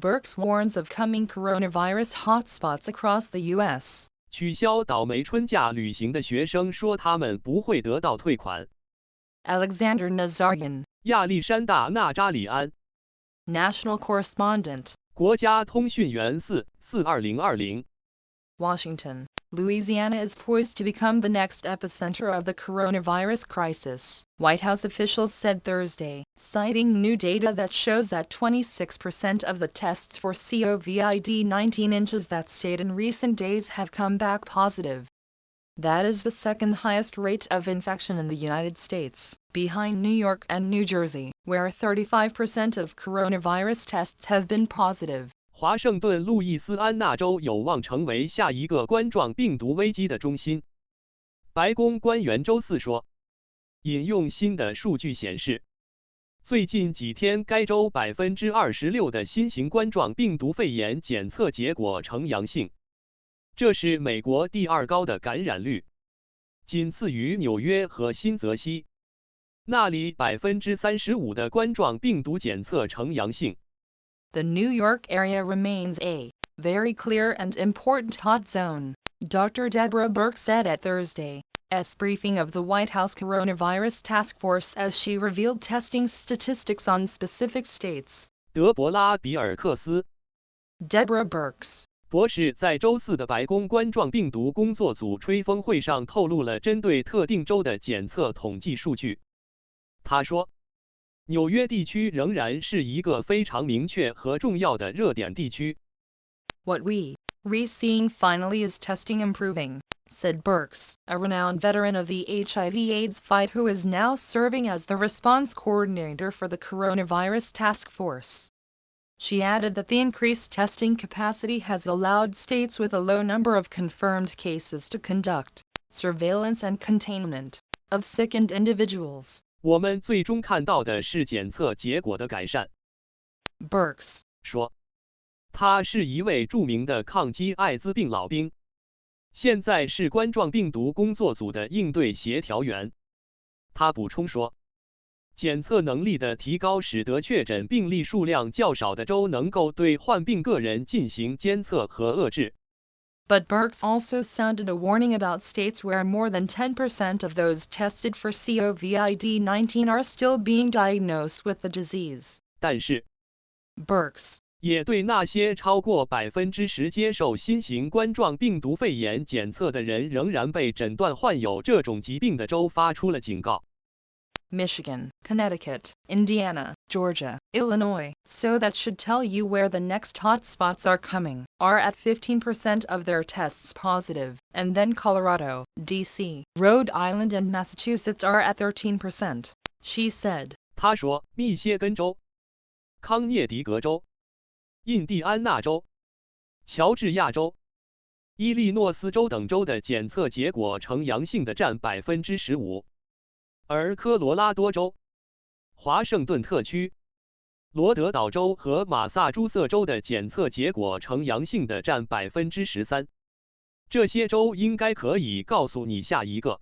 Birx warns of coming coronavirus hotspots across the U.S. 取消倒霉春假旅行的学生说他们不会得到退款。Alexander Nazarian, 亚历山大·纳扎里安 National Correspondent, 国家通讯员4/2020 Washington. Louisiana is poised to become the next epicenter of the coronavirus crisis, White House officials said Thursday, citing new data that shows that 26% of the tests for COVID-19 in that state in recent days have come back positive. That is the second highest rate of infection in the United States, behind New York and New Jersey, where 35% of coronavirus tests have been positive. 华盛顿路易斯安那州有望成为下一个冠状病毒危机的中心。白宫官员周四说，引用新的数据显示，最近几天该州26%的新型冠状病毒肺炎检测结果呈阳性，这是美国第二高的感染率，仅次于纽约和新泽西，那里35%的冠状病毒检测呈阳性。The New York area remains a very clear and important hot zone, Dr. Deborah Birx said at Thursday's briefing of the White House Coronavirus Task Force as she revealed testing statistics on specific states. 德伯拉·比尔克斯 Deborah Birx 博士在周四的白宫冠状病毒工作组吹风会上透露了针对特定州的检测统计数据。他说，纽约地区仍然是一个非常明确和重要的热点地区。What we're seeing finally is testing improving, said Birx, a renowned veteran of the HIV/AIDS fight who is now serving as the response coordinator for the coronavirus task force. She added that the increased testing capacity has allowed states with a low number of confirmed cases to conduct surveillance and containment of sickened individuals. 我们最终看到的是检测结果的改善。Birx 说，他是一位著名的抗击艾滋病老兵，现在是冠状病毒工作组的应对协调员。他补充说，检测能力的提高使得确诊病例数量较少的州能够对患病个人进行监测和遏制。But Birx also sounded a warning about states where more than 10% of those tested for COVID-19 are still being diagnosed with the disease. 但是 Birx 也对那些超过10%接受新型冠状病毒肺炎检测的人仍然被诊断患有这种疾病的州发出了警告。Michigan, Connecticut, Indiana, Georgia, Illinois, so that should tell you where the next hotspots are coming, are at 15% of their tests positive, and then Colorado, D.C., Rhode Island and Massachusetts are at 13%, she said. 他说，密歇根州、康涅狄格州、印第安纳州、乔治亚州、伊利诺斯州等州的检测结果呈阳性的占15%。而科罗拉多州、华盛顿特区、罗德岛州和马萨诸塞州的检测结果呈阳性的占13%。这些州应该可以告诉你下一个。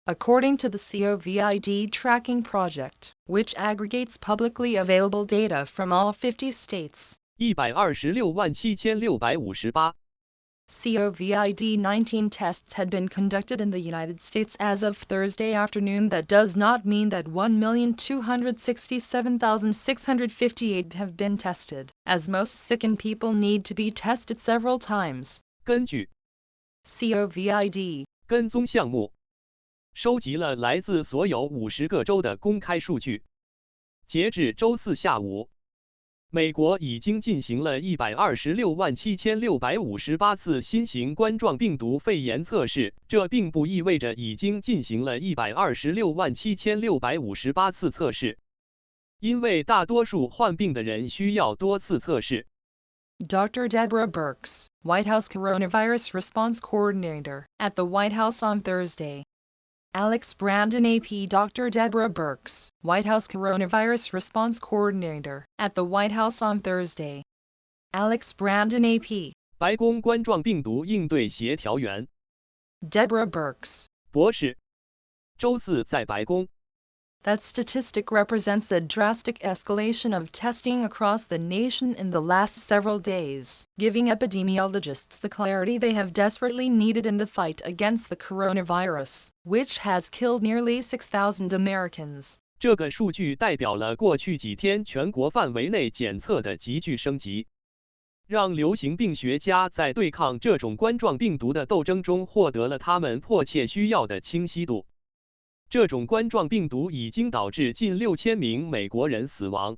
According to the COVID Tracking Project, which aggregates publicly available data from all 50 states, 1267658。COVID-19 tests had been conducted in the United States as of Thursday afternoon. That does not mean that 1,267,658 have been tested, as most sickened people need to be tested several times. 根据 COVID 跟踪项目，收集了来自所有50个州的公开数据。截至周四下午，美国已经进行了1267658次新型冠状病毒肺炎测试，这并不意味着已经进行了1267658次测试，因为大多数患病的人需要多次测试。Dr. Deborah Birx, White House Coronavirus Response Coordinator, at the White House on Thursday. Alex Brandon AP Dr. Deborah Birx, White House Coronavirus Response Coordinator, at the White House on Thursday. Alex Brandon AP 白宫冠状病毒应对协调员 Deborah Birx 博士，周四在白宫 That statistic represents a drastic escalation of testing across the nation in the last several days, giving epidemiologists the clarity they have desperately needed in the fight against the coronavirus, which has killed nearly 6,000 Americans. 这个数据代表了过去几天全国范围内检测的急剧升级，让流行病学家在对抗这种冠状病毒的斗争中获得了他们迫切需要的清晰度。这种冠状病毒已经导致近6000名美国人死亡。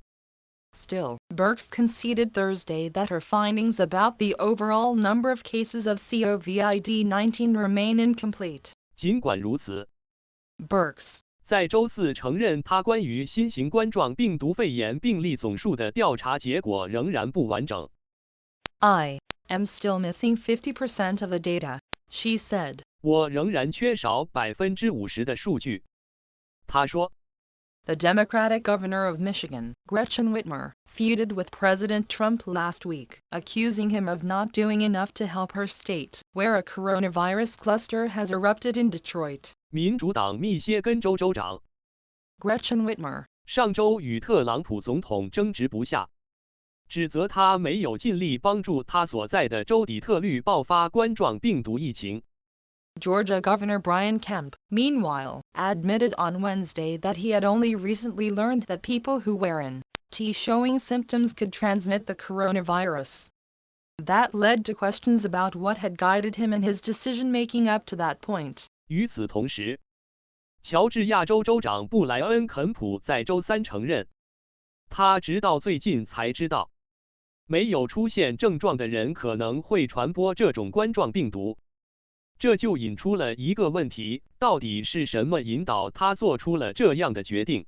Still, Birx conceded Thursday that her findings about the overall number of cases of COVID-19 remain incomplete. 尽管如此 Birx 在周四承认他关于新型冠状病毒肺炎病例总数的调查结果仍然不完整。I am still missing 50% of the data, she said. 我仍然缺少50%的数据，他说。The Democratic governor of Michigan, Gretchen Whitmer, feuded with President Trump last week, accusing him of not doing enough to help her state, where a coronavirus cluster has erupted in Detroit. 民主党密歇根州州长 Gretchen Whitmer 上周与特朗普总统争执不下，指责他没有尽力帮助他所在的州底特律爆发冠状病毒疫情。Georgia Governor Brian Kemp, meanwhile, admitted on Wednesday that he had only recently learned that people who were in T showing symptoms could transmit the coronavirus. That led to questions about what had guided him in his decision-making up to that point. 与此同时，乔治亚州州长布莱恩·肯普在周三承认，他直到最近才知道，没有出现症状的人可能会传播这种冠状病毒。这就引出了一个问题，到底是什么引导他做出了这样的决定？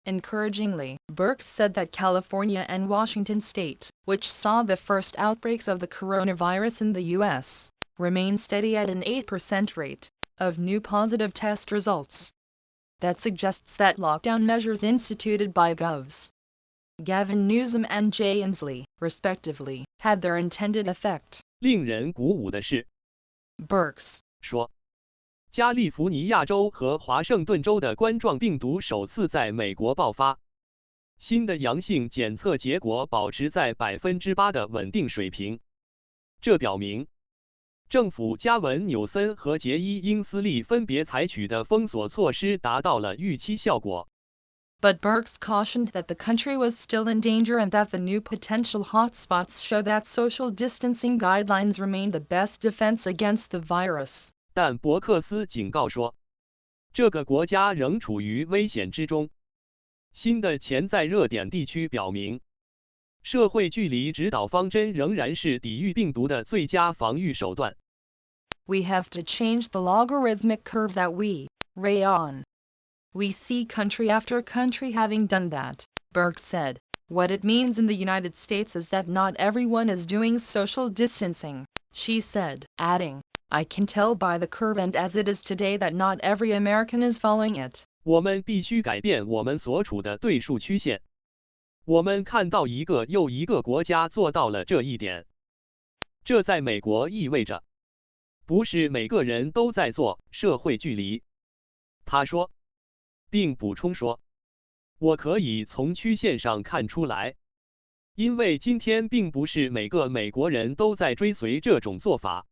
Encouragingly, Birx said that California and Washington state, which saw the first outbreaks of the coronavirus in the U.S., remain steady at an 8% rate of new positive test results. That suggests that lockdown measures instituted by Govs. Gavin Newsom and Jay Inslee, respectively, had their intended effect. 令人鼓舞的是 Birx 说，加利福尼亚州和华盛顿州的冠状病毒首次在美国爆发，新的阳性检测结果保持在8%的稳定水平。这表明，政府加文·纽森和杰伊·英斯利分别采取的封锁措施达到了预期效果。But Birx cautioned that the country was still in danger and that the new potential hotspots show that social distancing guidelines remain the best defense against the virus. 但伯克斯警告说，这个国家仍处于危险之中。新的潜在热点地区表明，社会距离指导方针仍然是抵御病毒的最佳防御手段。We have to change the logarithmic curve that we ray on. We see country after country having done that, Birx said. What it means in the United States is that not everyone is doing social distancing, she said, adding, I can tell by the curve and as it is today that not every American is following it. 我们必须改变我们所处的对数曲线。我们看到一个又一个国家做到了这一点。这在美国意味着，不是每个人都在做社会距离。他说。并补充说，我可以从曲线上看出来，因为今天并不是每个美国人都在追随这种做法。